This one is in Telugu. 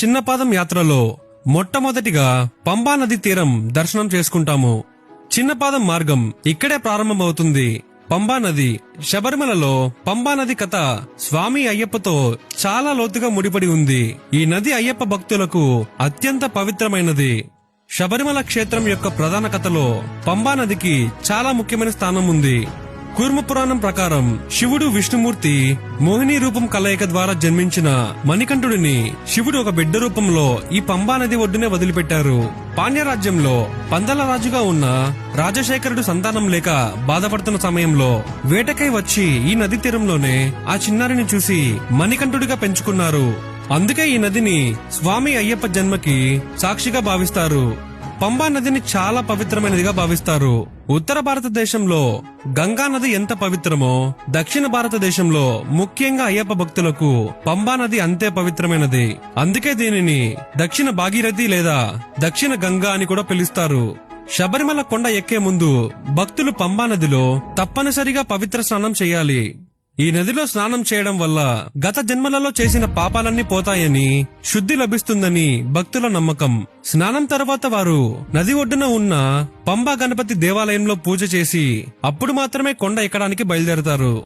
చిన్నపాదం యాత్రలో మొట్టమొదటిగా పంబా నది తీరం దర్శనం చేసుకుంటాము. చిన్నపాదం మార్గం ఇక్కడే ప్రారంభమవుతుంది. పంబా నది. శబరిమలలో పంబా నది కథ స్వామి అయ్యప్పతో చాలా లోతుగా ముడిపడి ఉంది. ఈ నది అయ్యప్ప భక్తులకు అత్యంత పవిత్రమైనది. శబరిమల క్షేత్రం యొక్క ప్రధాన కథలో పంబా నదికి చాలా ముఖ్యమైన స్థానం ఉంది. కూర్మ పురాణం ప్రకారం శివుడు విష్ణుమూర్తి మోహిని రూపం కలయిక ద్వారా జన్మించిన మణికంఠుడిని శివుడు ఒక బిడ్డ రూపంలో ఈ పంబా నది ఒడ్డునే వదిలిపెట్టారు. పాండ్యరాజ్యంలో పందల రాజుగా ఉన్న రాజశేఖరుడు సంతానం లేక బాధపడుతున్న సమయంలో వేటకై వచ్చి ఈ నది తీరంలోనే ఆ చిన్నారిని చూసి మణికంఠుడిగా పెంచుకున్నారు. అందుకే ఈ నదిని స్వామి అయ్యప్ప జన్మకి సాక్షిగా భావిస్తారు. పంబా నదిని చాలా పవిత్రమైనదిగా భావిస్తారు. ఉత్తర భారతదేశంలో గంగా నది ఎంత పవిత్రమో దక్షిణ భారతదేశంలో ముఖ్యంగా అయ్యప్ప భక్తులకు పంబా నది అంతే పవిత్రమైనది. అందుకే దీనిని దక్షిణ భాగీరథి లేదా దక్షిణ గంగా అని కూడా పిలుస్తారు. శబరిమల కొండ ఎక్కే ముందు భక్తులు పంబా నదిలో తప్పనిసరిగా పవిత్ర స్నానం చేయాలి. ఈ నదిలో స్నానం చేయడం వల్ల గత జన్మలలో చేసిన పాపాలన్నీ పోతాయని, శుద్ధి లభిస్తుందని భక్తుల నమ్మకం. స్నానం తర్వాత వారు నది ఒడ్డున ఉన్న పంబా గణపతి దేవాలయంలో పూజ చేసి అప్పుడు మాత్రమే కొండ ఎక్కడానికి బయలుదేరతారు.